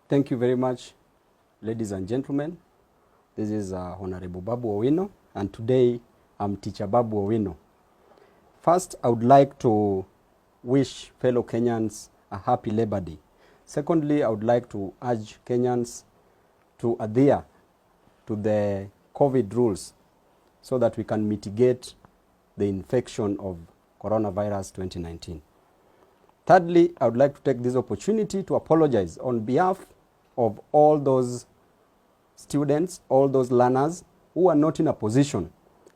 Thank you very much, ladies and gentlemen. This is Honorable Babu Owino, and today I'm Teacher Babu Owino. First, I would like to wish fellow Kenyans a happy Labor Day. Secondly, I would like to urge Kenyans to adhere to the COVID rules so that we can mitigate the infection of coronavirus 2019. Thirdly, I would like to take this opportunity to apologize on behalf of all those students, all those learners who are not in a position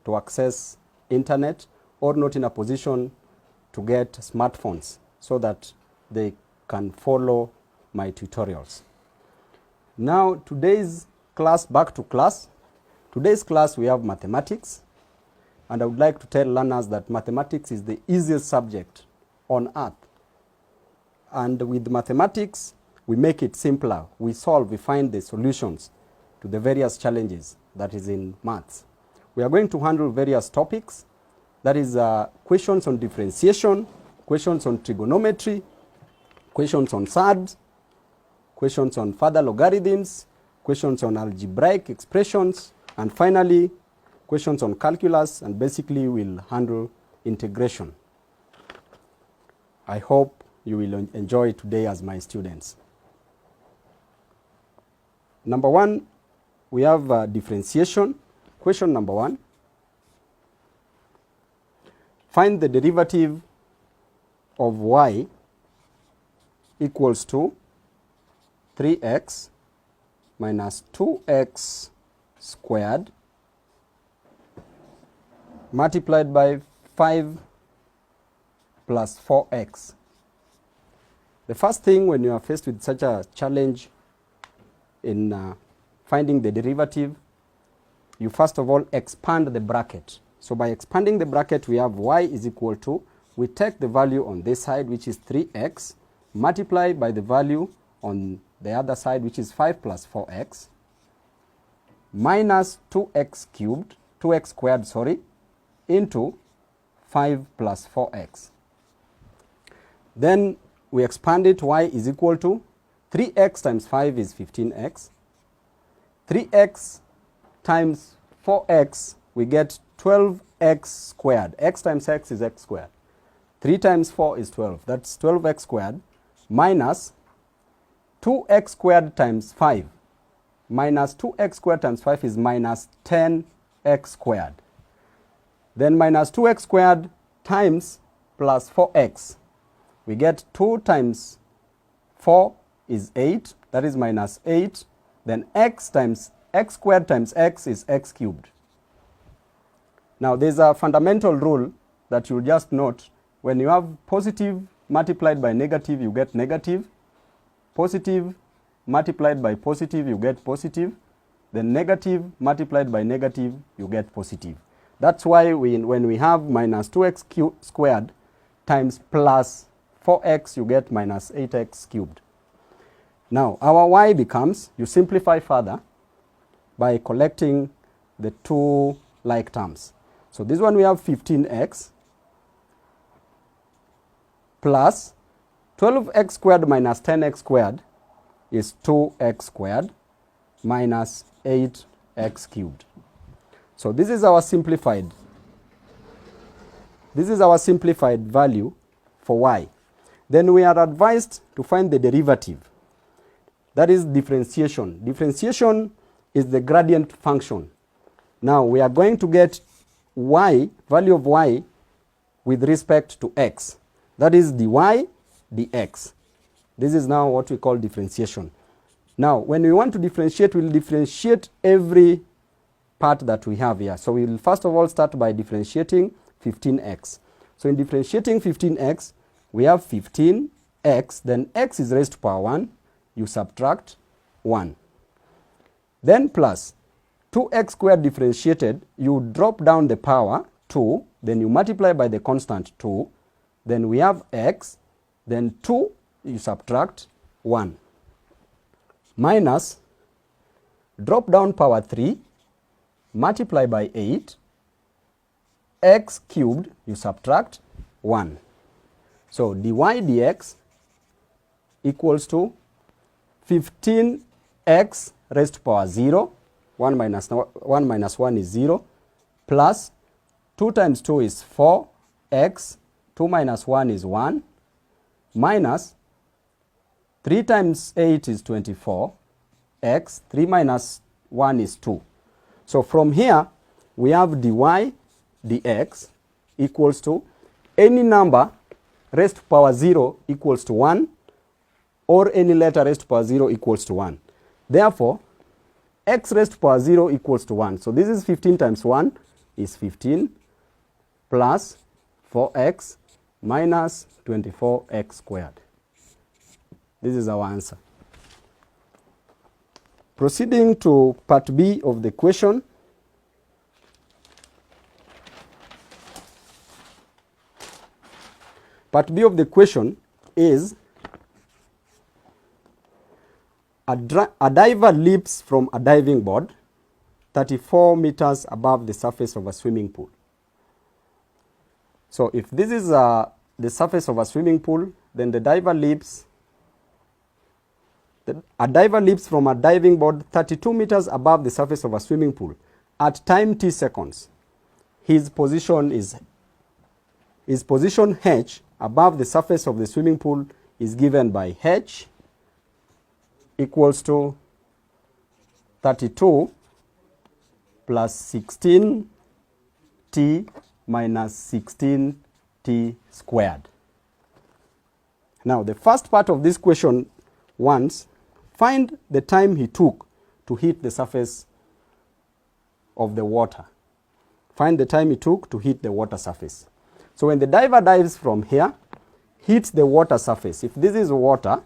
to access internet or not in a position to get smartphones so that they can follow my tutorials. Now, today's class, back to class. Today's class we have mathematics, and I would like to tell learners that mathematics is the easiest subject on earth. And with mathematics, we make it simpler. We solve, we find the solutions to the various challenges that is in maths. We are going to handle various topics. That is questions on differentiation, questions on trigonometry, questions on surds, questions on further logarithms, questions on algebraic expressions, and finally, questions on calculus, and basically we'll handle integration. I hope you will enjoy today as my students. Number one, we have differentiation. Question number one. Find the derivative of y equals to 3x minus 2x squared multiplied by 5 plus 4x. The first thing when you are faced with such a challenge in finding the derivative, you first of all expand the bracket. So by expanding the bracket, we have y is equal to, we take the value on this side, which is 3x, multiply by the value on the other side, which is 5 plus 4x, minus 2x squared, sorry, into 5 plus 4x. Then we expand it, y is equal to 3x times 5 is 15x. 3x times 4x, we get 12x squared. X times x is x squared. 3 times 4 is 12. That's 12x squared minus 2x squared times 5. Minus 2x squared times 5 is minus 10x squared. Then minus 2x squared times plus 4x. We get 2 times 4 is 8. That is minus 8. Then x times x squared times x is x cubed. Now there's a fundamental rule that you'll just note. When you have positive multiplied by negative, you get negative. Positive multiplied by positive, you get positive. Then negative multiplied by negative, you get positive. That's why when we have minus 2x squared times plus 4x, you get minus 8x cubed. Now, our y becomes, you simplify further by collecting the two like terms. So this one we have 15x plus 12x squared minus 10x squared is 2x squared minus 8x cubed. So this is our simplified value for y. Then we are advised to find the derivative. That is differentiation. Differentiation is the gradient function. Now we are going to get y, value of y, with respect to x. That is dy dx. This is now what we call differentiation. Now when we want to differentiate, we'll differentiate every part that we have here. So we'll first of all start by differentiating 15x. So in differentiating 15x, we have 15x, then x is raised to power 1. You subtract 1. Then plus 2x squared differentiated, you drop down the power 2, then you multiply by the constant 2, then we have x, then 2, you subtract 1. Minus, drop down power 3, multiply by 8, x cubed, you subtract 1. So dy dx equals to 15x raised to power 0, 1 minus 1 is 0, plus 2 times 2 is 4x, 2 minus 1 is 1, minus 3 times 8 is 24, x, 3 minus 1 is 2. So from here, we have dy dx equals to any number raised to power 0 equals to 1, or any letter raised to power 0 equals to 1. Therefore, x raised to power 0 equals to 1. So this is 15 times 1 is 15 plus 4x minus 24x squared. This is our answer. Proceeding to part B of the question. Part B of the question is a diver leaps from a diving board 34 meters above the surface of a swimming pool. So if this is the surface of a swimming pool, then the diver leaps from a diving board 32 meters above the surface of a swimming pool at time t seconds. His position h above the surface of the swimming pool is given by h equals to 32 plus 16t minus 16t squared. Now the first part of this question wants, find the time he took to hit the surface of the water. Find the time he took to hit the water surface. So when the diver dives from here, hits the water surface. If this is water,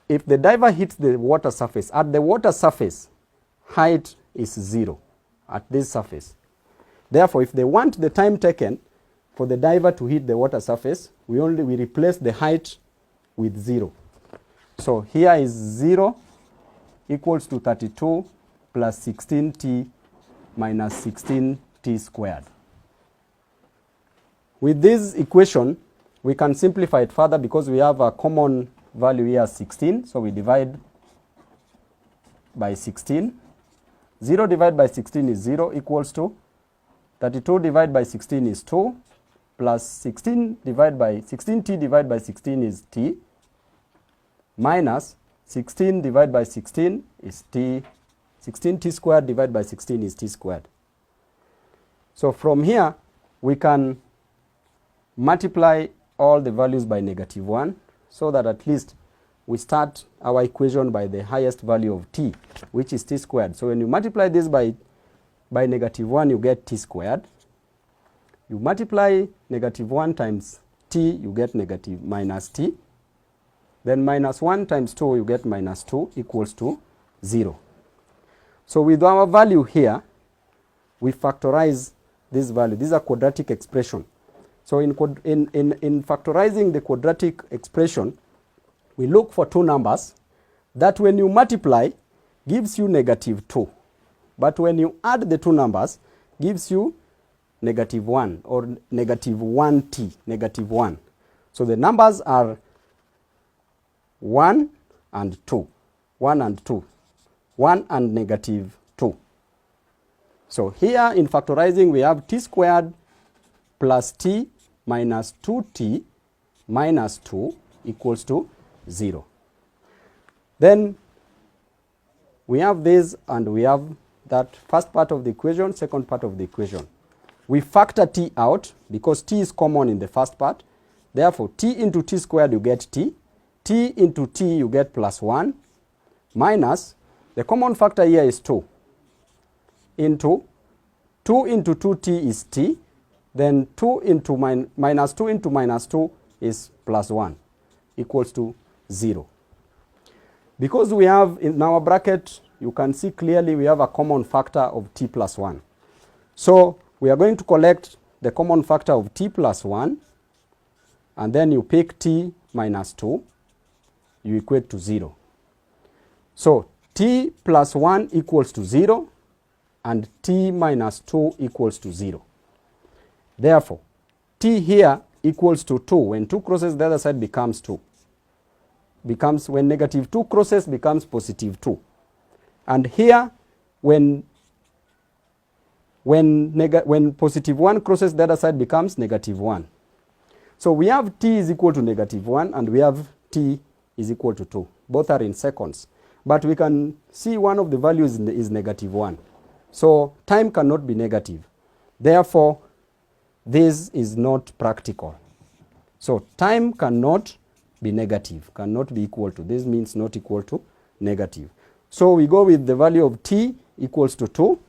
if the diver hits the water surface, at the water surface, height is 0 at this surface. Therefore, if they want the time taken for the diver to hit the water surface, we replace the height with 0. So here is 0 equals to 32 plus 16t minus 16t squared. With this equation, we can simplify it further because we have a common value here, 16. So we divide by 16. 0 divided by 16 is 0 equals to 32 divided by 16 is 2 plus 16t divided by 16 is t minus 16 divided by 16 is t. 16t squared divided by 16 is t squared. So from here, we can multiply all the values by -1 so that at least we start our equation by the highest value of t, which is t squared. So when you multiply this by -1, you get t squared. You multiply -1 times t, you get minus t. Then -1 times 2, you get -2 equals to 0. So with our value here, we factorize this value. This is a quadratic expression. So in factorizing the quadratic expression, we look for two numbers that when you multiply gives you -2. But when you add the two numbers, gives you -1 or -1t, -1. So the numbers are 1 and 2, 1 and 2, 1 and -2. So here in factorizing, we have t squared plus t minus 2t minus 2 equals to 0. Then we have this and we have that first part of the equation, second part of the equation. We factor t out because t is common in the first part. Therefore, t into t squared, you get t. T into t, you get plus 1 minus, the common factor here is 2, into 2 into 2t is t. Then 2 into minus 2 into minus 2 is plus 1 equals to 0. Because we have in our bracket, you can see clearly we have a common factor of t plus 1. So we are going to collect the common factor of t plus 1, and then you pick t minus 2, you equate to 0. So t plus 1 equals to 0, and t minus 2 equals to 0. Therefore, t here equals to 2. When 2 crosses the other side becomes 2. Becomes, when negative 2 crosses, becomes positive 2. And here, when positive 1 crosses the other side becomes negative 1. So we have t is equal to negative 1 and we have t is equal to 2. Both are in seconds. But we can see one of the values is negative 1. So time cannot be negative. Therefore, this is not practical. So time cannot be negative, cannot be equal to. This means not equal to negative. So we go with the value of t equals to 2,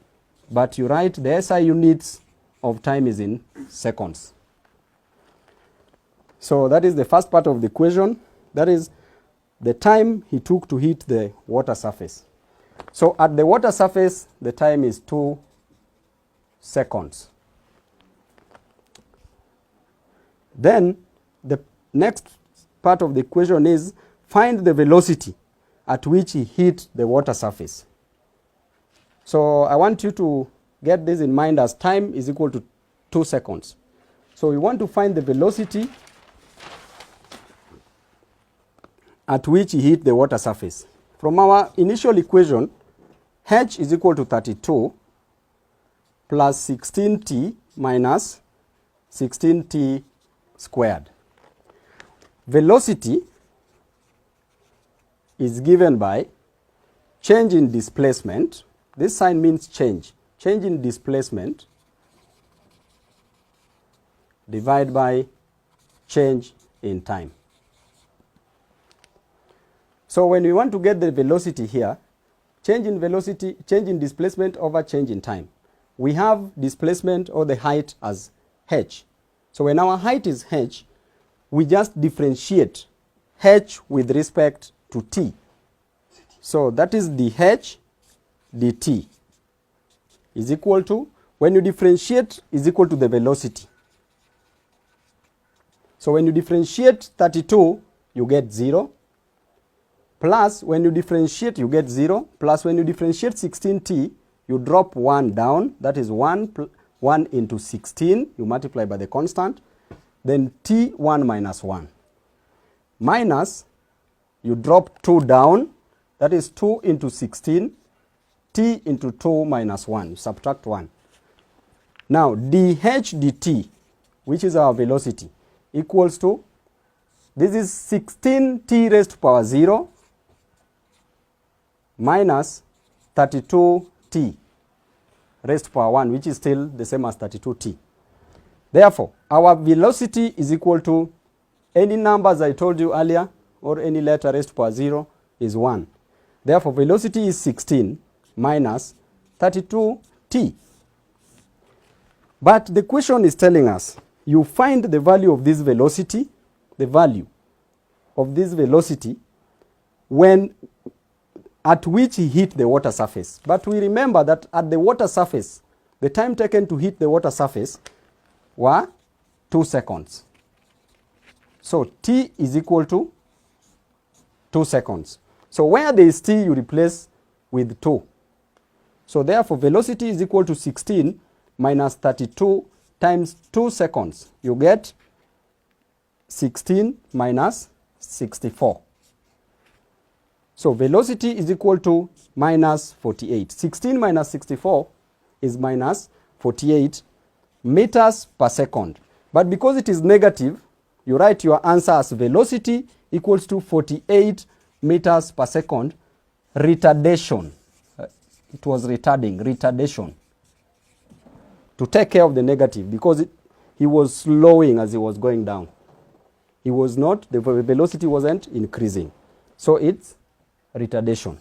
but you write the SI units of time is in seconds. So that is the first part of the equation. That is the time he took to hit the water surface. So at the water surface, the time is 2 seconds. Then the next part of the equation is find the velocity at which he hit the water surface. So I want you to get this in mind as time is equal to 2 seconds. So we want to find the velocity at which he hit the water surface. From our initial equation, h is equal to 32 plus 16t minus 16t squared. Velocity is given by change in displacement. This sign means change. Change in displacement divided by change in time. So when we want to get the velocity here, change in velocity, change in displacement over change in time. We have displacement or the height as h. So when our height is h, we just differentiate h with respect to t. So that is dh dt is equal to, when you differentiate, is equal to the velocity. So when you differentiate 32, you get 0. Plus, when you differentiate, you get 0. Plus, when you differentiate 16t, you drop 1 down. That is 1 into 16. You multiply by the constant. Then t, 1 minus 1. Minus, you drop 2 down. That is 2 into 16. T into 2 minus 1. You subtract 1. Now, dh dt, which is our velocity, equals to, this is 16t raised to power 0 minus 32t raised to power 1, which is still the same as 32t. Therefore, our velocity is equal to any numbers I told you earlier, or any letter raised to power 0 is 1. Therefore, velocity is 16 minus 32t. But the question is telling us, you find the value of this velocity, the value of this velocity when at which he hit the water surface. But we remember that at the water surface, the time taken to hit the water surface were 2 seconds. So t is equal to 2 seconds. So where there is t, you replace with 2. So therefore, velocity is equal to 16 minus 32 times 2 seconds. You get 16 minus 64. So velocity is equal to minus 48. 16 minus 64 is minus 48 meters per second. But because it is negative, you write your answer as velocity equals to 48 meters per second. Retardation. It was retardation. To take care of the negative, because he was slowing as he was going down. He was not, the velocity wasn't increasing. So it's retardation.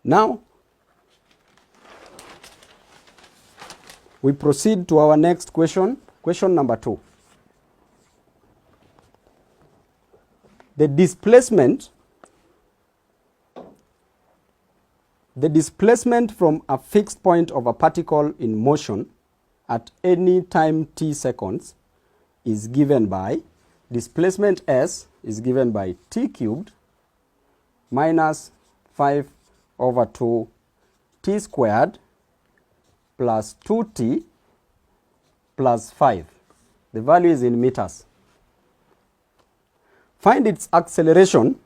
Now, we proceed to our next question, question number 2. The displacement from a fixed point of a particle in motion at any time t seconds is given by, displacement s is given by t cubed minus 5 over 2 t squared plus 2t plus 5. The value is in meters. Find its acceleration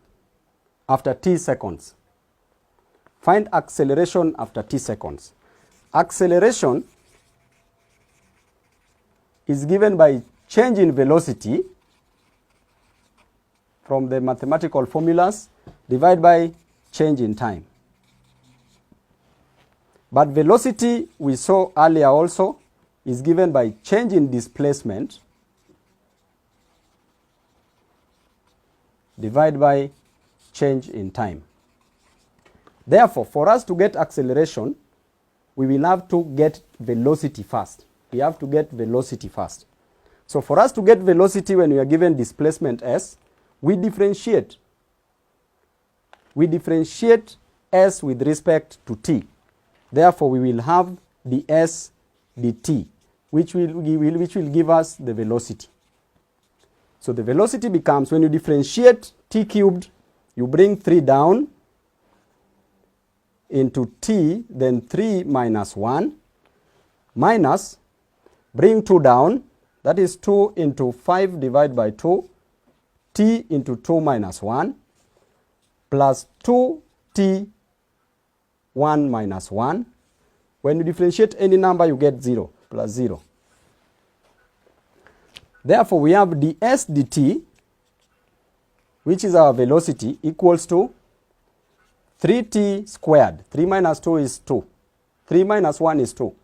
after t seconds. Find acceleration after t seconds. Acceleration is given by change in velocity from the mathematical formulas divided by change in time. But velocity, we saw earlier also, is given by change in displacement divided by change in time. Therefore, for us to get acceleration, we will have to get velocity first. We have to get velocity first. So for us to get velocity when we are given displacement s, we differentiate. We differentiate s with respect to t. Therefore, we will have the s dt, which will give us the velocity. So the velocity becomes, when you differentiate t cubed, you bring 3 down into t, then 3 minus 1, minus, bring 2 down, that is 2 into 5 divided by 2, t into 2 minus 1, plus 2t 1 minus 1. When you differentiate any number, you get 0, plus 0. Therefore, we have ds dt, which is our velocity, equals to 3t squared. 3 minus 2 is 2. 3 minus 1 is 2.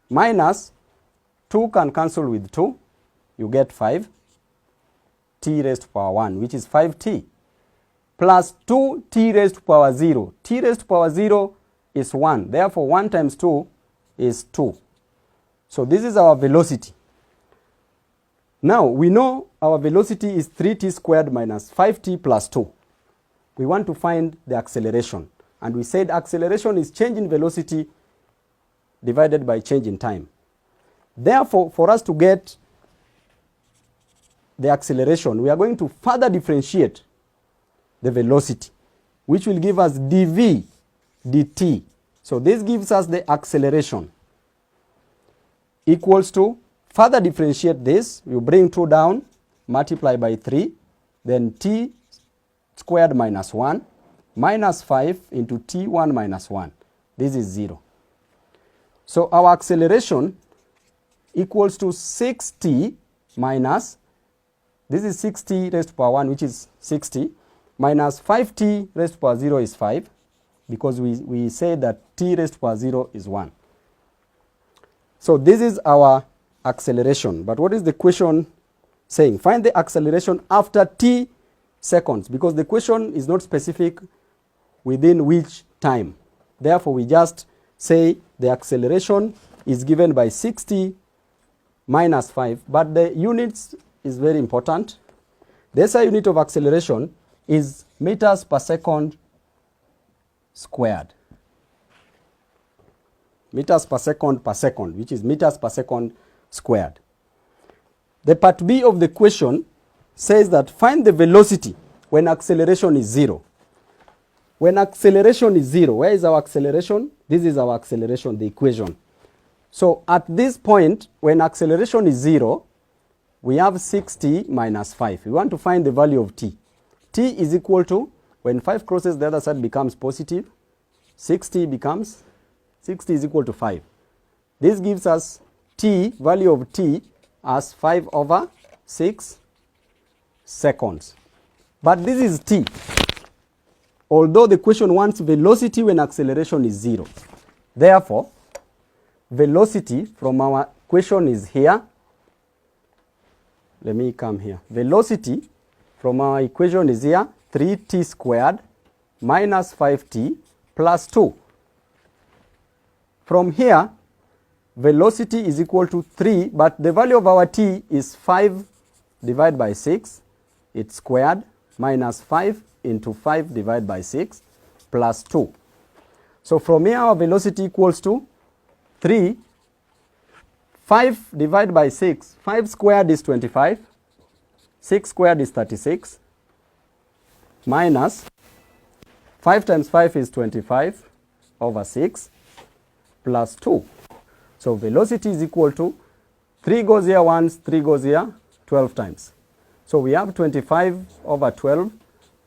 Minus 2 can cancel with 2. You get 5. T raised to power 1, which is 5t. Plus 2t raised to power 0. T raised to power 0 is 1. Therefore, 1 times 2 is 2. So this is our velocity. Now, we know our velocity is 3t squared minus 5t plus 2. We want to find the acceleration. And we said acceleration is change in velocity divided by change in time. Therefore, for us to get the acceleration, we are going to further differentiate the velocity, which will give us dv dt. So this gives us the acceleration, equals to, further differentiate this, you bring 2 down, multiply by 3, then t squared minus 1, minus 5 into t1 minus 1. This is 0. So our acceleration equals to 6t minus, this is 6t raised to power 1, which is 60, minus 5t raised to power 0 is 5, because we say that t raised to power 0 is 1. So this is our acceleration. But what is the question saying? Find the acceleration after t seconds, because the question is not specific within which time. Therefore, we just say the acceleration is given by 60 minus 5, but the units is very important. The SI unit of acceleration is meters per second squared. Meters per second, which is meters per second squared. The part B of the question says that find the velocity when acceleration is 0. When acceleration is 0, where is our acceleration? This is our acceleration, the equation. So at this point, when acceleration is 0, we have 60 minus 5. We want to find the value of t. T is equal to, when 5 crosses the other side becomes positive, 60 is equal to 5. This gives us t, value of t, as 5 over 6 seconds. But this is t, although the question wants velocity when acceleration is 0. Therefore, velocity from our question is here. Let me come here. Velocity from our equation is here, 3t squared minus 5t plus 2. From here, velocity is equal to 3, but the value of our t is 5 divided by 6. It's squared, minus 5 into 5 divided by 6 plus 2. So from here, our velocity equals to 3. 5 divided by 6. 5 squared is 25. 6 squared is 36. Minus 5 times 5 is 25 over 6 plus 2. So velocity is equal to 3 goes here once, 3 goes here 12 times. So we have 25 over 12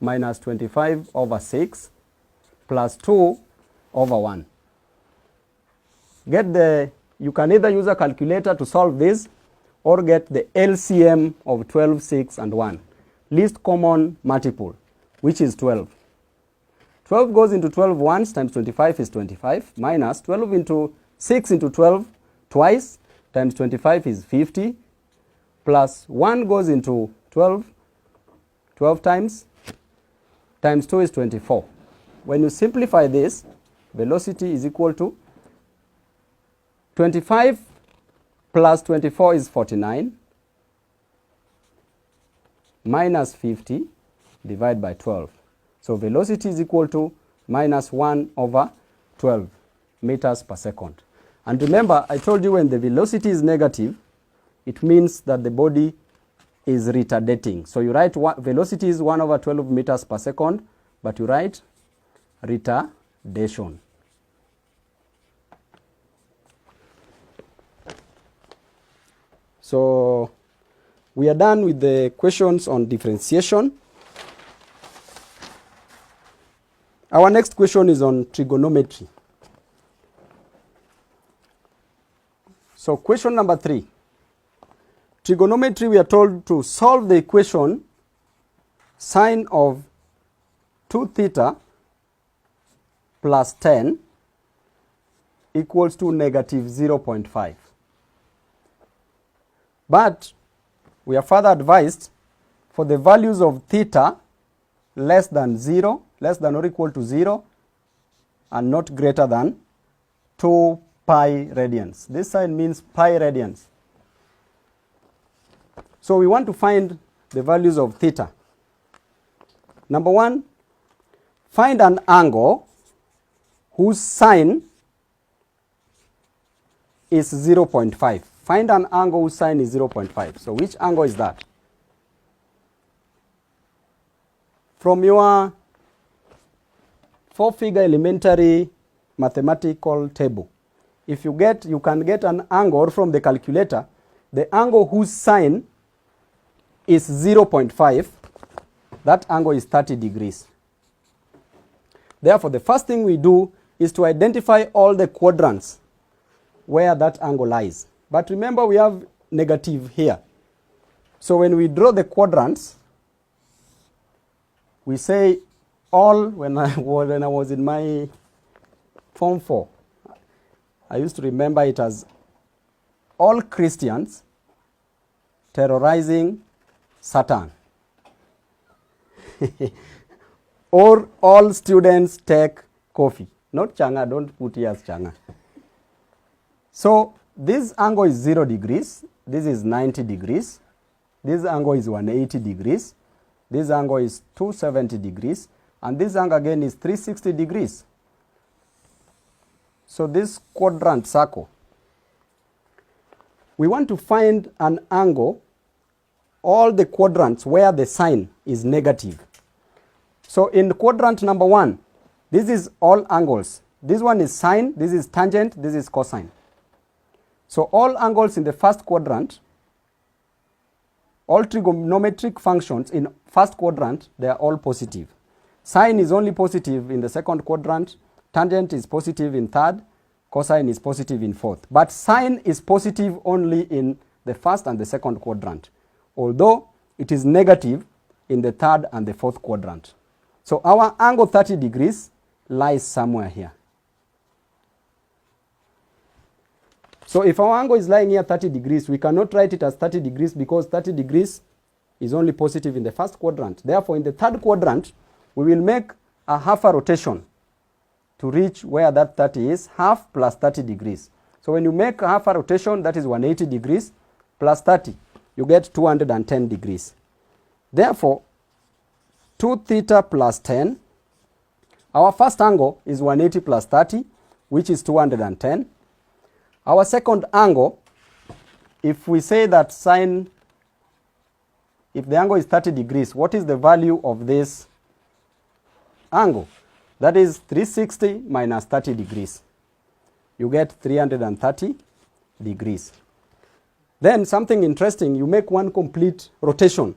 minus 25 over 6 plus 2 over 1. You can either use a calculator to solve this or get the LCM of 12, 6 and 1. Least common multiple, which is 12. 12 goes into 12 once times 25 is 25 minus 12 into 6 into 12 twice times 25 is 50 plus 1 goes into 12 times 2 is 24. When you simplify this, velocity is equal to 25 plus 24 is 49 minus 50 divided by 12. So velocity is equal to minus 1 over 12 meters per second. And remember, I told you when the velocity is negative, it means that the body is retardating. So you write velocity is 1 over 12 meters per second, but you write retardation. So we are done with the questions on differentiation. Our next question is on trigonometry. So question number 3. Trigonometry, we are told to solve the equation sine of 2 theta plus 10 equals to negative 0.5. But we are further advised for the values of theta less than 0, less than or equal to 0, and not greater than 2 pi radians. This sign means pi radians. So we want to find the values of theta. Number 1, find an angle whose sine is 0.5. Find an angle whose sine is 0.5. So which angle is that? From your 4-figure elementary mathematical table, if you can get an angle from the calculator, the angle whose sine is 0.5, that angle is 30 degrees. Therefore, the first thing we do is to identify all the quadrants where that angle lies. But remember, we have negative here. So when we draw the quadrants, we say all, when I was in my Form 4, I used to remember it as all Christians terrorizing Satan. Or all students take coffee. Not changa, don't put here as changa. So this angle is 0 degrees, this is 90 degrees, this angle is 180 degrees, this angle is 270 degrees, and this angle again is 360 degrees. So this quadrant circle, we want to find an angle, all the quadrants where the sine is negative. So in quadrant number 1, this is all angles. This one is sine, this is tangent, this is cosine. So all angles in the first quadrant, all trigonometric functions in first quadrant, they are all positive. Sine is only positive in the second quadrant, tangent is positive in third, cosine is positive in fourth. But sine is positive only in the first and the second quadrant, although it is negative in the third and the fourth quadrant. So our angle 30 degrees lies somewhere here. So if our angle is lying here 30 degrees, we cannot write it as 30 degrees because 30 degrees is only positive in the first quadrant. Therefore, in the third quadrant, we will make a half a rotation to reach where that 30 is, half plus 30 degrees. So when you make a half a rotation, that is 180 degrees plus 30, you get 210 degrees. Therefore, 2 theta plus 10, our first angle is 180 plus 30, which is 210. Our second angle, if we say that sine, if the angle is 30 degrees, what is the value of this angle? That is 360 minus 30 degrees. You get 330 degrees. Then something interesting, you make one complete rotation.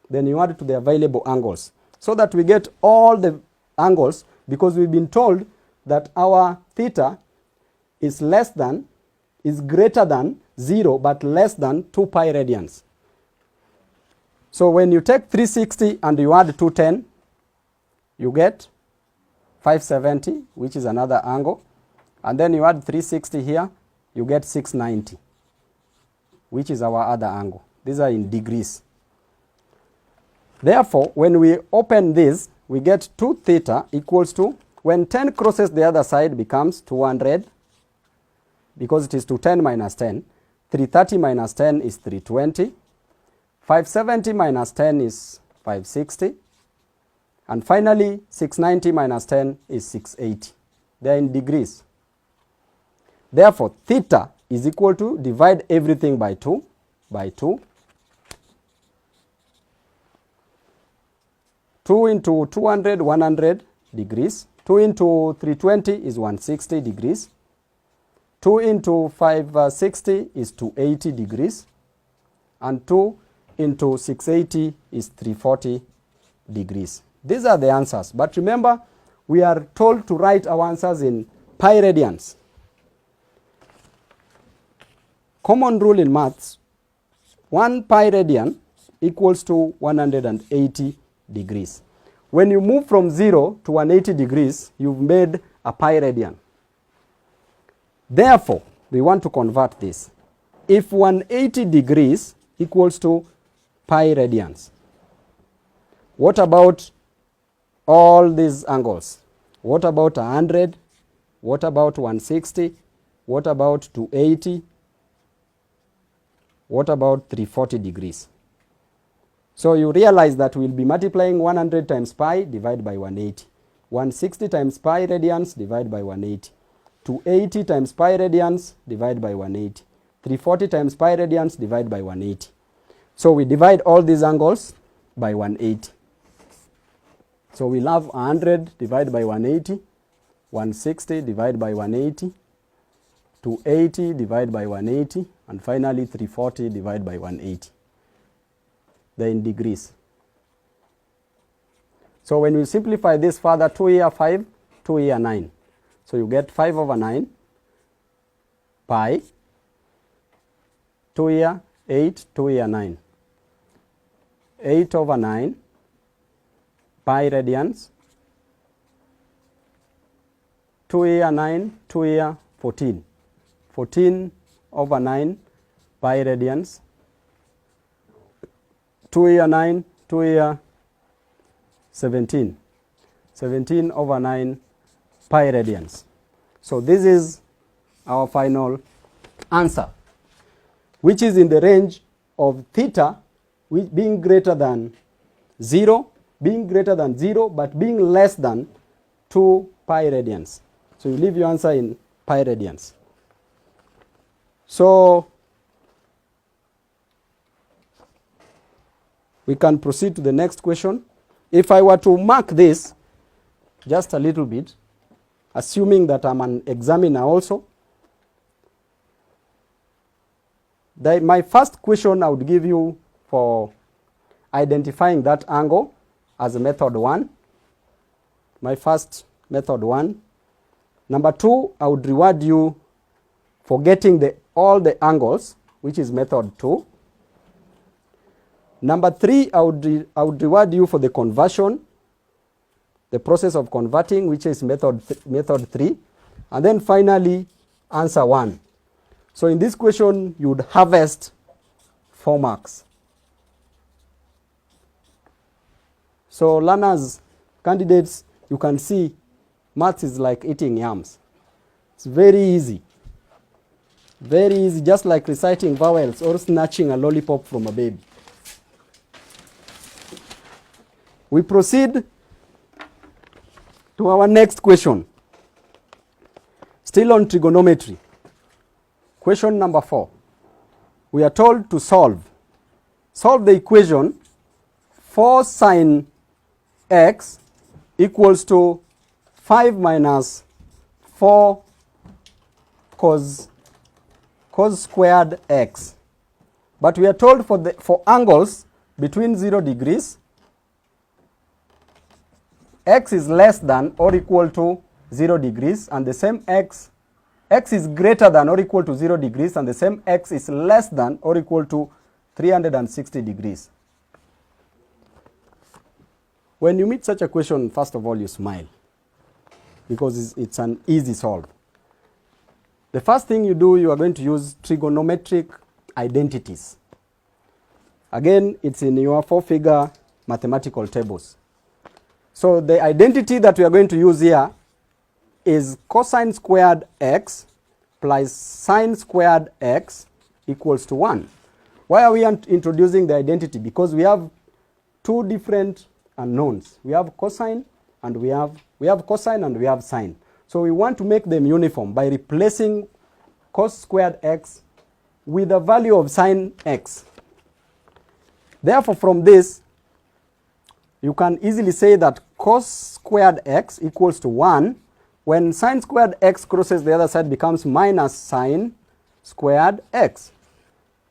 Then you add to the available angles, so that we get all the angles, because we've been told that our theta is greater than 0 but less than 2 pi radians. So when you take 360 and you add 210, you get 570, which is another angle. And then you add 360 here, you get 690, which is our other angle. These are in degrees. Therefore, when we open this, we get 2 theta equals to, when 10 crosses the other side, becomes 200, because it is 210 minus 10. 330 minus 10 is 320. 570 minus 10 is 560. And finally, 690 minus 10 is 680. They are in degrees. Therefore, theta is equal to, divide everything by 2, 2 into 200, 100 degrees. 2 into 320 is 160 degrees. 2 into 560 is 280 degrees. And 2 into 680 is 340 degrees. These are the answers. But remember, we are told to write our answers in pi radians. Common rule in maths, 1 pi radian equals to 180 degrees. When you move from 0 to 180 degrees, you've made a pi radian. Therefore, we want to convert this. If 180 degrees equals to pi radians, what about all these angles? What about 100? What about 160? What about 280? What about 340 degrees? So you realize that we'll be multiplying 100 times pi, divide by 180. 160 times pi radians, divide by 180. 280 times pi radians, divide by 180. 340 times pi radians, divide by 180. So we divide all these angles by 180. So we'll have 100 divided by 180, 160 divided by 180, 280 divided by 180, and finally 340 divided by 180. They're in degrees. So when we simplify this further, 2 here 5, 2 here 9. So you get 5 over 9 pi, 2 here 8, 2 here 9. 8 over 9 pi radians, 2 here 9, 2 here 14. 14 over 9 pi radians, 2 here 9, 2 here 17. 17 over 9 pi radians. So this is our final answer, which is in the range of theta being greater than 0, but being less than 2 pi radians. So you leave your answer in pi radians. So we can proceed to the next question. If I were to mark this just a little bit, assuming that I'm an examiner also, my first question I would give you for identifying that angle as method 1. My first method 1. Number 2, I would reward you for getting all the angles, which is method 2. Number 3, I would reward you for the conversion, the process of converting, which is method 3. And then finally, answer 1. So in this question, you would harvest 4 marks. So learners, candidates, you can see maths is like eating yams. It's very easy. Very easy, just like reciting vowels or snatching a lollipop from a baby. We proceed to our next question. Still on trigonometry. Question number 4. We are told to solve the equation 4 sine x equals to 5 minus 4 cos cos squared x. But we are told for angles between 0 degrees, x is less than or equal to 0 degrees, and the same x is greater than or equal to 0 degrees, and the same x is less than or equal to 360 degrees. When you meet such a question, first of all, you smile, because it's an easy solve. The first thing you do, you are going to use trigonometric identities. Again, it's in your 4-figure mathematical tables. So the identity that we are going to use here is cosine squared x plus sine squared x equals to 1. Why are we introducing the identity? Because we have two different unknowns. We have cosine and we have cosine and we have sine. So we want to make them uniform by replacing cos squared x with the value of sine x. Therefore, from this, you can easily say that cos squared x equals to 1 when sine squared x crosses the other side becomes minus sine squared x.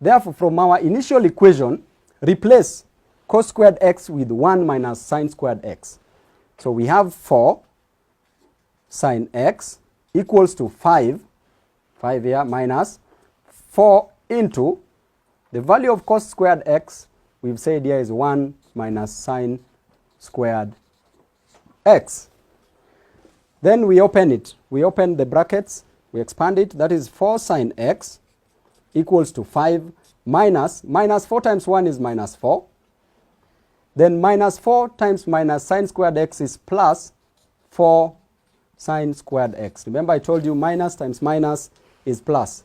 Therefore, from our initial equation, replace cos squared x with 1 minus sine squared x. So we have 4 sine x equals to 5 here, minus 4 into the value of cos squared x, we've said here is 1 minus sine squared x. Then we open it. We open the brackets, we expand it. That is 4 sine x equals to 5 minus 4 times 1 is minus 4. Then minus 4 times minus sine squared x is plus 4 sine squared x. Remember I told you minus times minus is plus.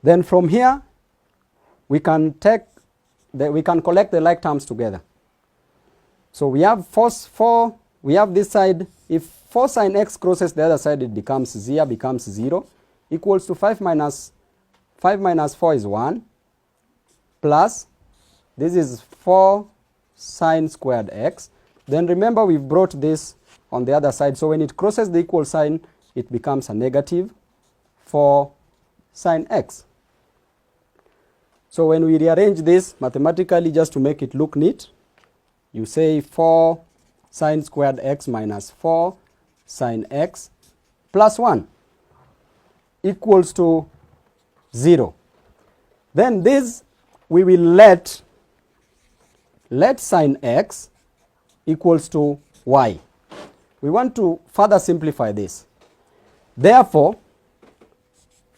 Then from here, we can collect the like terms together. So we have we have this side. If 4 sine x crosses the other side, it becomes 0, equals to 5 minus 4 is 1, plus this is 4 sine squared x. Then remember we've brought this on the other side, so when it crosses the equal sign, it becomes a negative 4 sine x. So when we rearrange this mathematically, just to make it look neat, you say 4 sine squared x minus 4 sine x plus 1 equals to 0. Then this we will let sine x equals to y. We want to further simplify this. Therefore,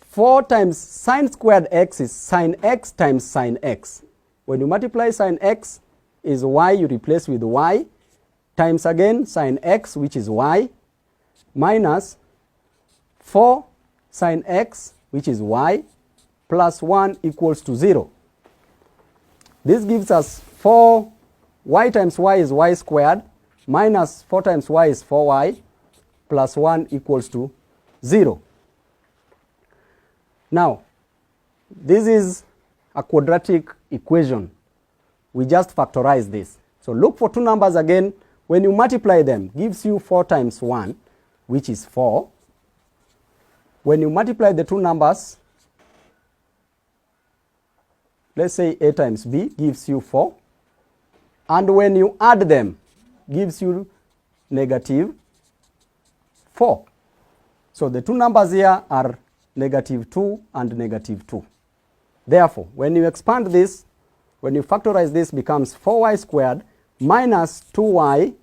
4 times sine squared x is sine x times sine x. When you multiply sine x is y, you replace with y, times again sine x, which is y, minus 4 sine x, which is y, plus 1 equals to 0. This gives us 4 y times y is y squared, minus 4 times y is 4y, plus 1 equals to 0. Now, this is a quadratic equation. We just factorize this. So look for two numbers again. When you multiply them, gives you 4 times 1, which is 4. When you multiply the two numbers, let's say a times b gives you 4. And when you add them, gives you negative 4. So the two numbers here are negative 2 and negative 2. Therefore, when you expand this, when you factorize this, becomes 4y squared minus 2y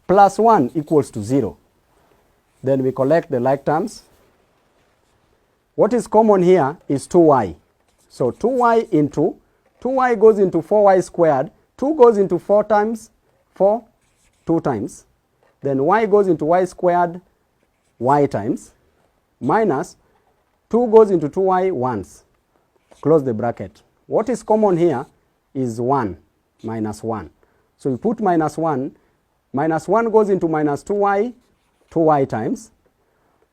plus 1 equals to 0. Then we collect the like terms. What is common here is 2y. So 2y into 2y goes into 4y squared. 2 goes into 4 times 4, 2 times. Then y goes into y squared, y times, minus 2 goes into 2y once. Close the bracket. What is common here is 1 minus 1. So we put minus 1. Minus 1 goes into minus 2y, 2y times.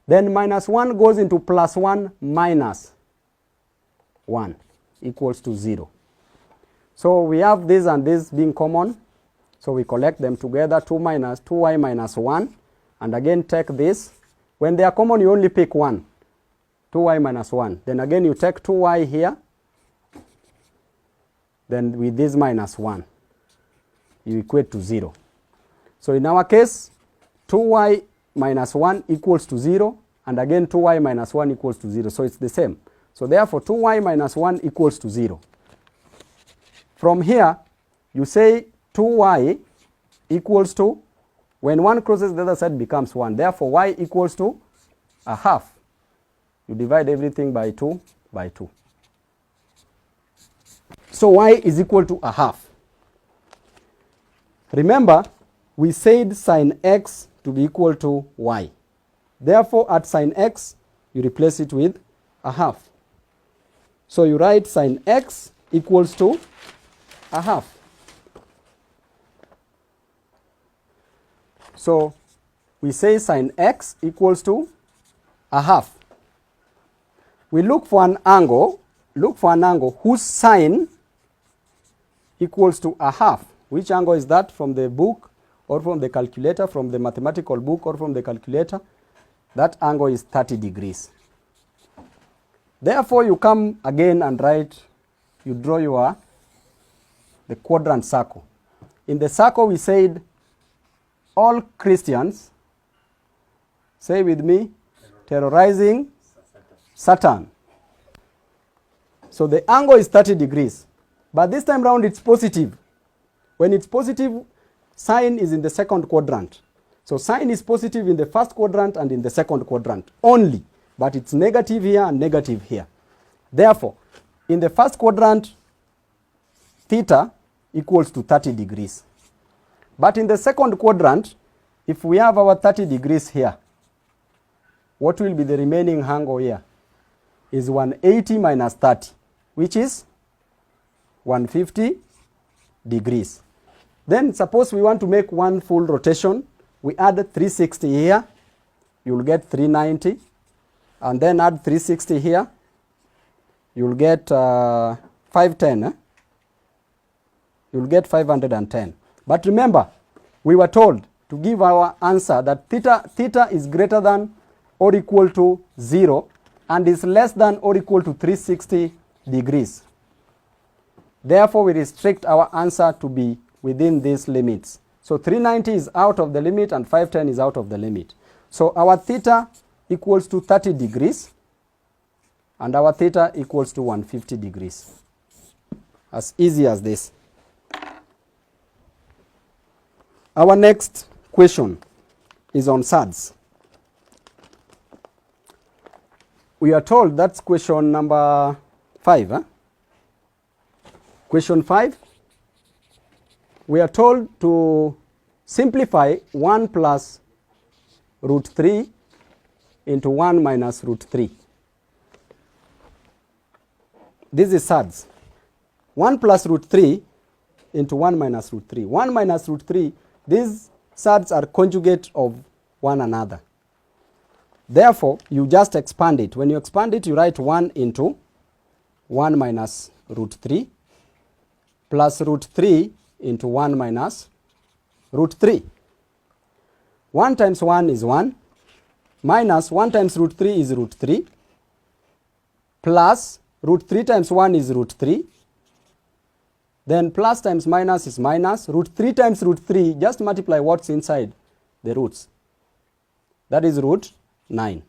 Then minus 1 goes into plus 1 minus 1 equals to 0. So we have this and this being common. So we collect them together, 2y minus 1. And again take this. When they are common, you only pick one. 2y minus 1. Then again, you take 2y here. Then with this minus 1, you equate to 0. So in our case, 2y minus 1 equals to 0. And again, 2y minus 1 equals to 0. So it's the same. So therefore, 2y minus 1 equals to 0. From here, you say 2y equals to, when 1 crosses the other side, becomes 1. Therefore, y equals to a half. You divide everything by 2 by 2. So y is equal to a half. Remember, we said sin x to be equal to y. Therefore, at sin x, you replace it with a half. So you write sin x equals to a half. So we say sin x equals to a half. We look for an angle whose sine equals to a half. Which angle is that? From the book or from the calculator, from the mathematical book or from the calculator? That angle is 30 degrees. Therefore, you come again and write, you draw the quadrant circle. In the circle, we said all Christians, say with me, terrorizing Satan. So the angle is 30 degrees. But this time round, it's positive. When it's positive, sine is in the second quadrant. So sine is positive in the first quadrant and in the second quadrant only. But it's negative here and negative here. Therefore, in the first quadrant, theta equals to 30 degrees. But in the second quadrant, if we have our 30 degrees here, what will be the remaining angle here? Is 180 minus 30, which is 150 degrees. Then suppose we want to make one full rotation. We add 360 here. You'll get 390. And then add 360 here. You'll get 510. You'll get 510. But remember, we were told to give our answer that theta is greater than or equal to 0 and is less than or equal to 360 degrees. Therefore, we restrict our answer to be within these limits. So 390 is out of the limit and 510 is out of the limit. So our theta equals to 30 degrees and our theta equals to 150 degrees. As easy as this. Our next question is on surds. We are told that's question number 5. Huh? Question 5. We are told to simplify 1 plus root 3 into 1 minus root 3. This is surds. 1 plus root 3 into 1 minus root 3. 1 minus root 3, these surds are conjugate of one another. Therefore, you just expand it. When you expand it, you write 1 into 1 minus root 3 plus root 3 into 1 minus root 3. 1 times 1 is 1 minus 1 times root 3 is root 3 plus root 3 times 1 is root 3. Then plus times minus is minus. Root 3 times root 3, just multiply what's inside the roots. That is root 9.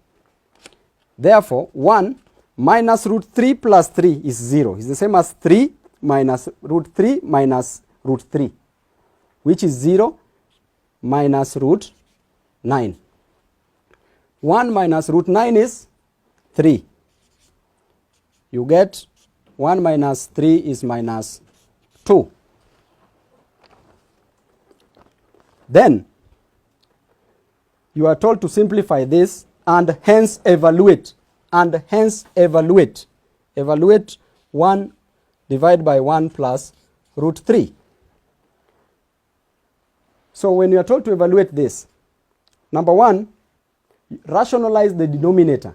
Therefore, 1 minus root 3 plus 3 is 0. It's the same as 3 minus root 3 minus root 3, which is 0 minus root 9. 1 minus root 9 is 3. You get 1 minus 3 is minus 2. Then you are told to simplify this and hence evaluate. Evaluate 1 divided by 1 plus root 3. So when you are told to evaluate this, number 1, rationalize the denominator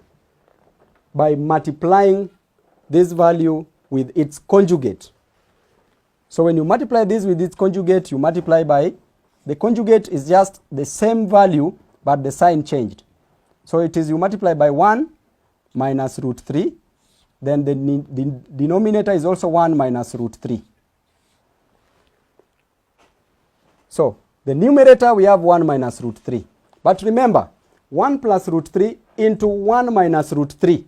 by multiplying this value with its conjugate. So when you multiply this with its conjugate, you multiply by, the conjugate is just the same value but the sign changed. So it is you multiply by 1 minus root 3. Then the denominator is also 1 minus root 3. So the numerator we have 1 minus root 3. But remember, 1 plus root 3 into 1 minus root 3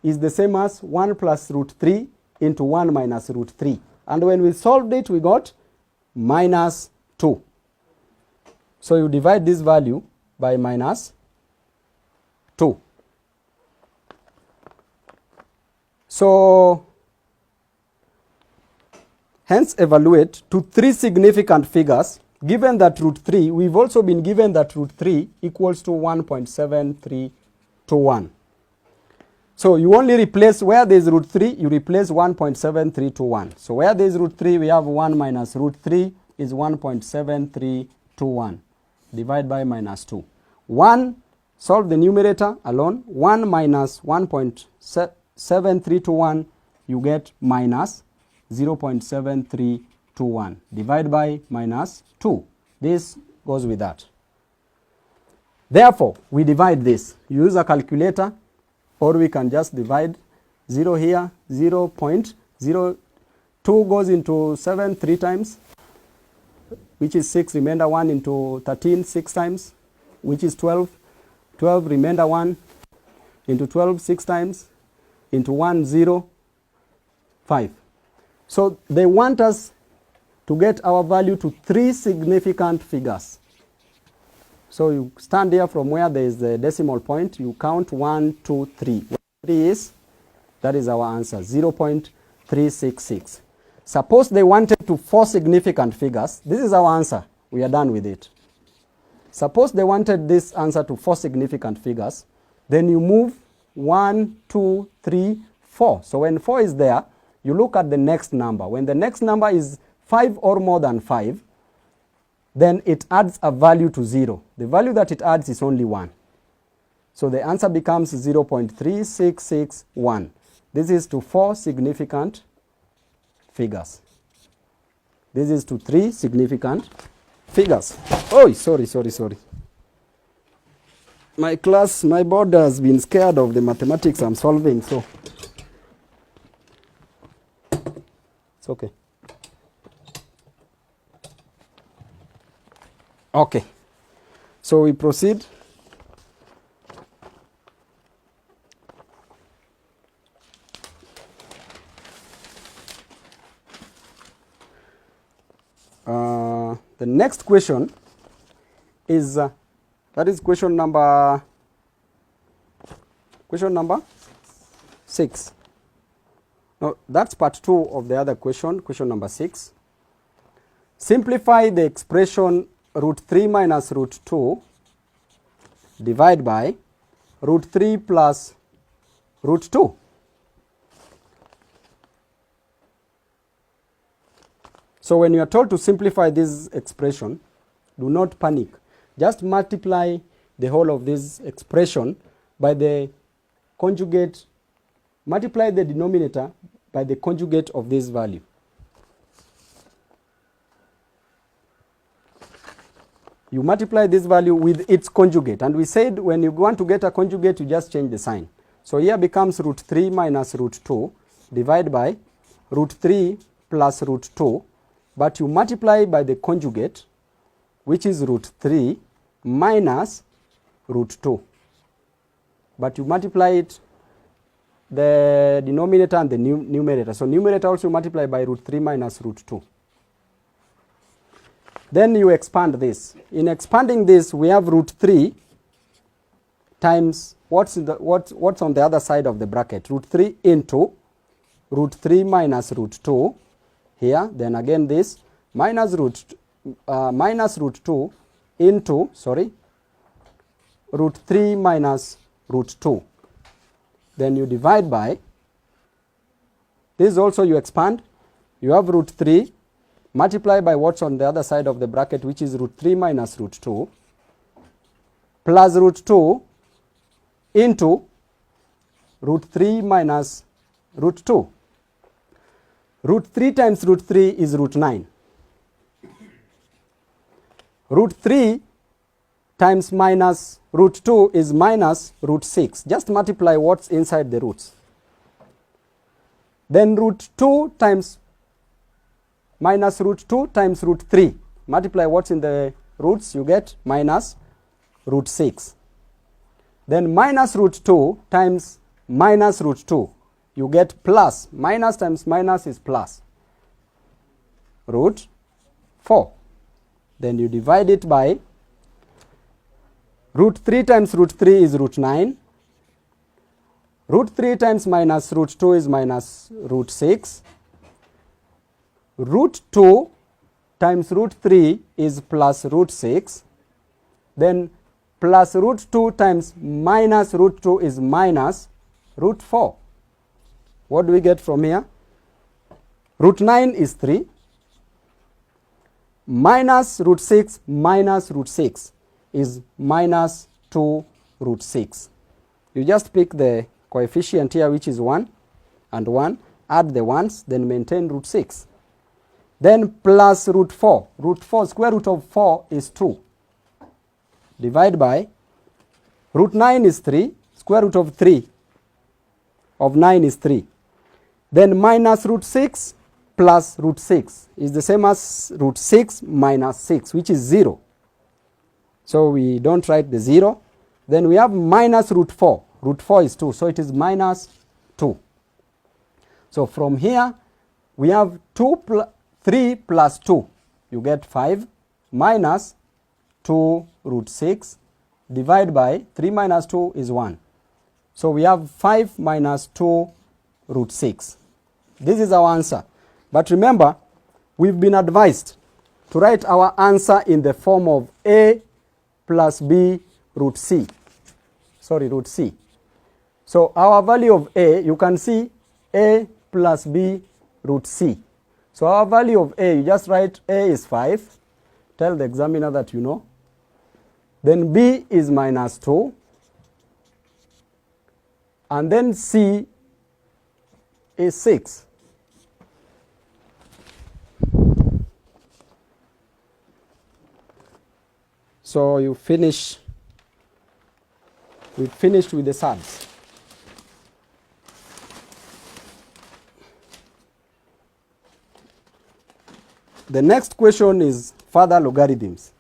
is the same as 1 plus root 3 into 1 minus root 3. And when we solved it, we got minus 2. So you divide this value by minus 2. So hence evaluate to 3 significant figures. Given that root 3, we've also been given that root 3 equals to 1.7321. So you only replace, where there is root 3, you replace 1.7321. So where there is root 3, we have 1 minus root 3 is 1.7321. Divide by minus 2. 1, solve the numerator alone. 1 minus 1.7321, you get minus 0.7321. Divide by minus 2. This goes with that. Therefore, we divide this. You use a calculator, or we can just divide 0 here, 0.02 goes into 7 3 times, which is 6, remainder 1 into 13 6 times, which is 12. 12 remainder 1 into 12 6 times, into 1 0 5. So they want us to get our value to 3 significant figures. So you stand here from where there is the decimal point, you count 1, 2, 3. Where 3 is, that is our answer, 0.366. Suppose they wanted to 4 significant figures. This is our answer. We are done with it. Suppose they wanted this answer to 4 significant figures. Then you move 1, 2, 3, 4. So when 4 is there, you look at the next number. When the next number is 5 or more than 5, then it adds a value to 0. The value that it adds is only 1. So the answer becomes 0.3661. This is to 4 significant figures. This is to 3 significant figures. Oh, sorry. My board has been scared of the mathematics I'm solving, so it's okay. Okay, so we proceed. The next question is that is question number 6. No, that's part 2 of the other question number 6. Simplify the expression root 3 minus root 2 divide by root 3 plus root 2. So when you are told to simplify this expression, do not panic. Just multiply the whole of this expression by the conjugate, multiply the denominator by the conjugate of this value. You multiply this value with its conjugate. And we said when you want to get a conjugate, you just change the sign. So here becomes root 3 minus root 2 divided by root 3 plus root 2. But you multiply by the conjugate, which is root 3 minus root 2. But you multiply it, the denominator and the numerator. So numerator also multiply by root 3 minus root 2. Then you expand this. In expanding this, we have root 3 times what's on the other side of the bracket. Root 3 into root 3 minus root 2 here. Then again this minus root 2 into, root 3 minus root 2. Then you divide by, this also you expand. You have root 3 multiply by what's on the other side of the bracket, which is root 3 minus root 2, plus root 2 into root 3 minus root 2. Root 3 times root 3 is root 9. Root 3 times minus root 2 is minus root 6. Just multiply what's inside the roots. Then root 2 times minus root 2 times root 3. Multiply what's in the roots, you get minus root 6. Then minus root 2 times minus root 2. You get plus. Minus times minus is plus. Root 4. Then you divide it by root 3 times root 3 is root 9. Root 3 times minus root 2 is minus root 6. Root 2 times root 3 is plus root 6. Then plus root 2 times minus root 2 is minus root 4. What do we get from here? Root 9 is 3. Minus root 6 minus root 6 is minus 2 root 6. You just pick the coefficient here, which is 1 and 1, add the ones, then maintain root 6. Then plus root 4. Root 4, square root of 4 is 2. Divide by root 9 is 3. Square root of 3 of 9 is 3. Then minus root 6 plus root 6 is the same as root 6 minus 6, which is 0. So we don't write the 0. Then we have minus root 4. Root 4 is 2, so it is minus 2. So from here, we have 3 plus 2. You get 5 minus 2 root 6. Divide by 3 minus 2 is 1. So we have 5 minus 2 root 6. This is our answer. But remember, we've been advised to write our answer in the form of a plus b root c. Sorry, root c. So our value of a, you can see a plus b root c. So our value of a, you just write a is 5. Tell the examiner that you know. Then b is minus 2. And then c is 6. So you finish, we finished with the surds. The next question is further logarithms.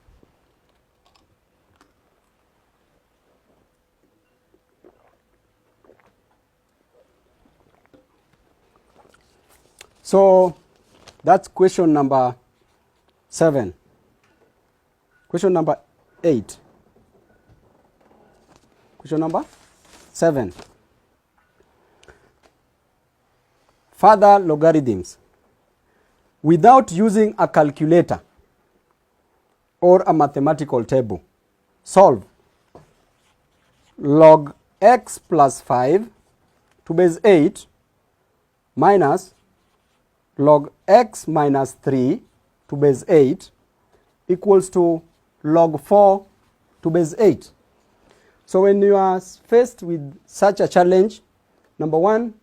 So that's question number 7. Question number 8. Question number 7. Further logarithms. Without using a calculator or a mathematical table, solve log x plus 5 to base 8 minus log x minus 3 to base 8 equals to log 4 to base 8. So when you are faced with such a challenge, number 1,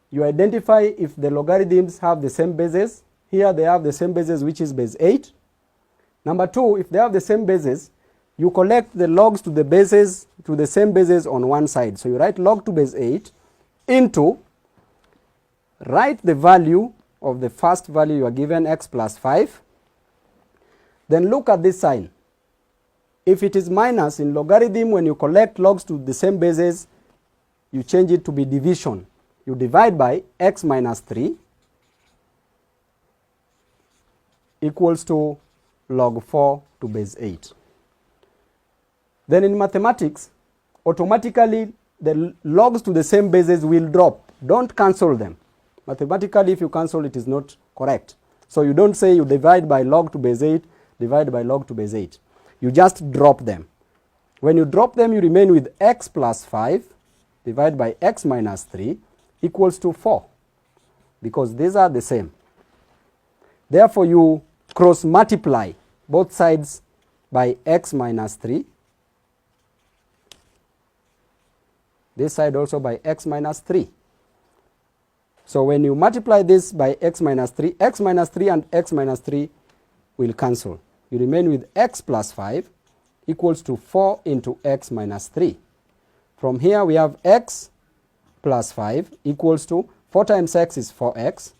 you identify if the logarithms have the same bases. Here they have the same basis, which is base 8. Number 2, if they have the same basis, you collect the logs to the bases, to the same bases on one side. So you write log to base 8 into, write the value of the first value you are given, x plus 5. Then look at this sign. If it is minus in logarithm, when you collect logs to the same bases, you change it to be division. You divide by x minus 3 equals to log 4 to base 8. Then in mathematics, automatically the logs to the same bases will drop. Don't cancel them. Mathematically, if you cancel, it is not correct. So you don't say you divide by log to base 8, divide by log to base 8. You just drop them. When you drop them, you remain with x plus 5 divided by x minus 3 equals to 4, because these are the same. Therefore, you cross multiply both sides by x minus 3. This side also by x minus 3. So when you multiply this by x minus 3 and x minus 3 will cancel. You remain with x plus 5 equals to 4 into x minus 3. From here we have x plus 5 equals to 4 times x is 4x.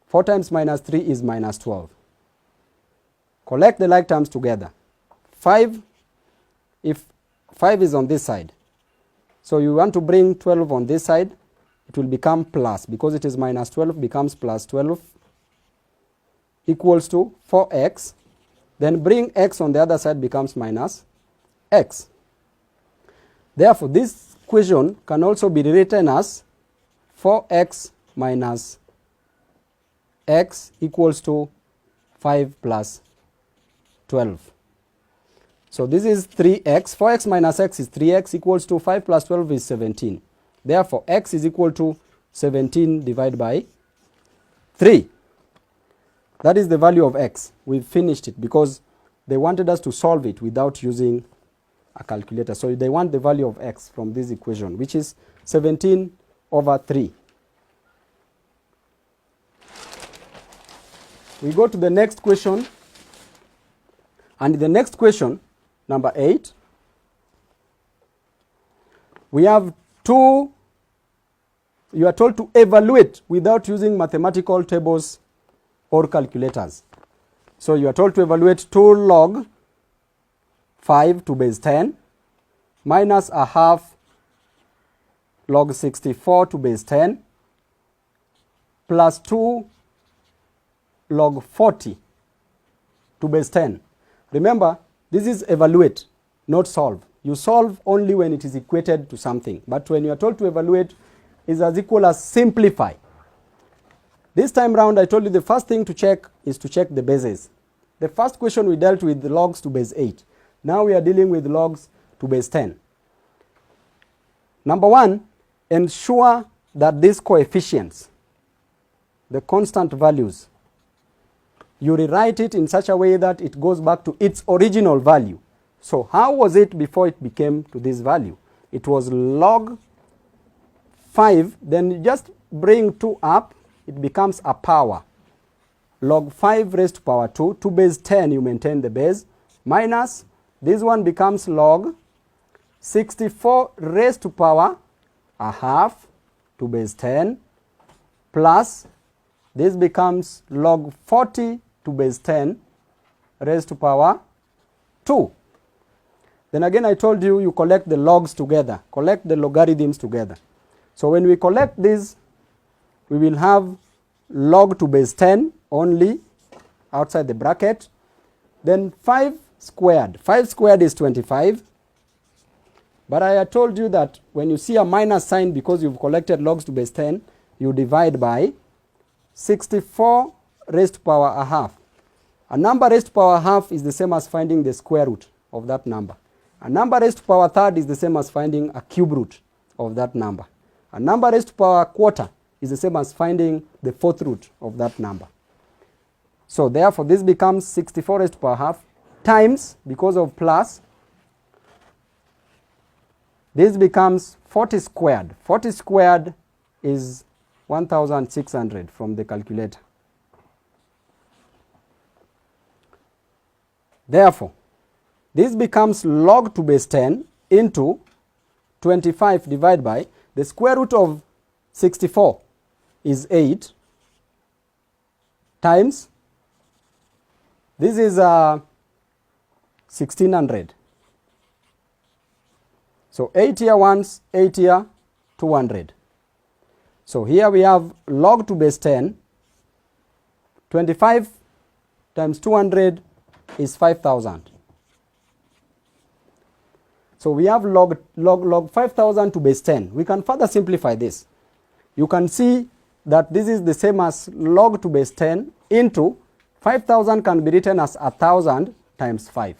4 times minus 3 is minus 12. Collect the like terms together. 5, if 5 is on this side, so you want to bring 12 on this side, it will become plus, because it is minus 12 becomes plus 12 equals to 4x. Then bring x on the other side becomes minus x. Therefore, this equation can also be rewritten as 4x minus x equals to 5 plus 12. So this is 3x. 4x minus x is 3x equals to 5 plus 12 is 17. Therefore, x is equal to 17 divided by 3. That is the value of x. We've finished it because they wanted us to solve it without using a calculator. So they want the value of x from this equation, which is 17 over 3. We go to the next question. And in the next question, number 8, we have two. You are told to evaluate without using mathematical tables or calculators. So you are told to evaluate 2 log 5 to base 10 minus a half log 64 to base 10 plus 2 log 40 to base 10. Remember, this is evaluate, not solve. You solve only when it is equated to something. But when you are told to evaluate, is as equal as simplify. This time round, I told you the first thing to check is to check the bases. The first question we dealt with the logs to base 8. Now we are dealing with logs to base 10. Number 1, ensure that these coefficients, the constant values, you rewrite it in such a way that it goes back to its original value. So how was it before it became to this value? It was log 5, then you just bring 2 up, it becomes a power. Log 5 raised to power 2, to base 10 you maintain the base, minus this one becomes log 64 raised to power a half to base 10, plus this becomes log 40 to base 10 raised to power 2. Then again I told you, you collect the logs together, collect the logarithms together. So when we collect this, we will have log to base 10 only outside the bracket. Then 5 squared. 5 squared is 25. But I had told you that when you see a minus sign because you've collected logs to base 10, you divide by 64 raised to power a half. A number raised to power half is the same as finding the square root of that number. A number raised to power third is the same as finding a cube root of that number. A number raised to power quarter is the same as finding the fourth root of that number. So therefore this becomes 64 raised to power half times, because of plus, this becomes 40 squared. 40 squared is 1600 from the calculator. Therefore, this becomes log to base 10 into 25 divided by the square root of 64 is 8 times, this is 1600. So 8 here once, 8 here 200. So here we have log to base 10, 25 times 200 is 5000. So we have log 5000 to base 10. We can further simplify this. You can see that this is the same as log to base 10 into 5000 can be written as 1000 times 5.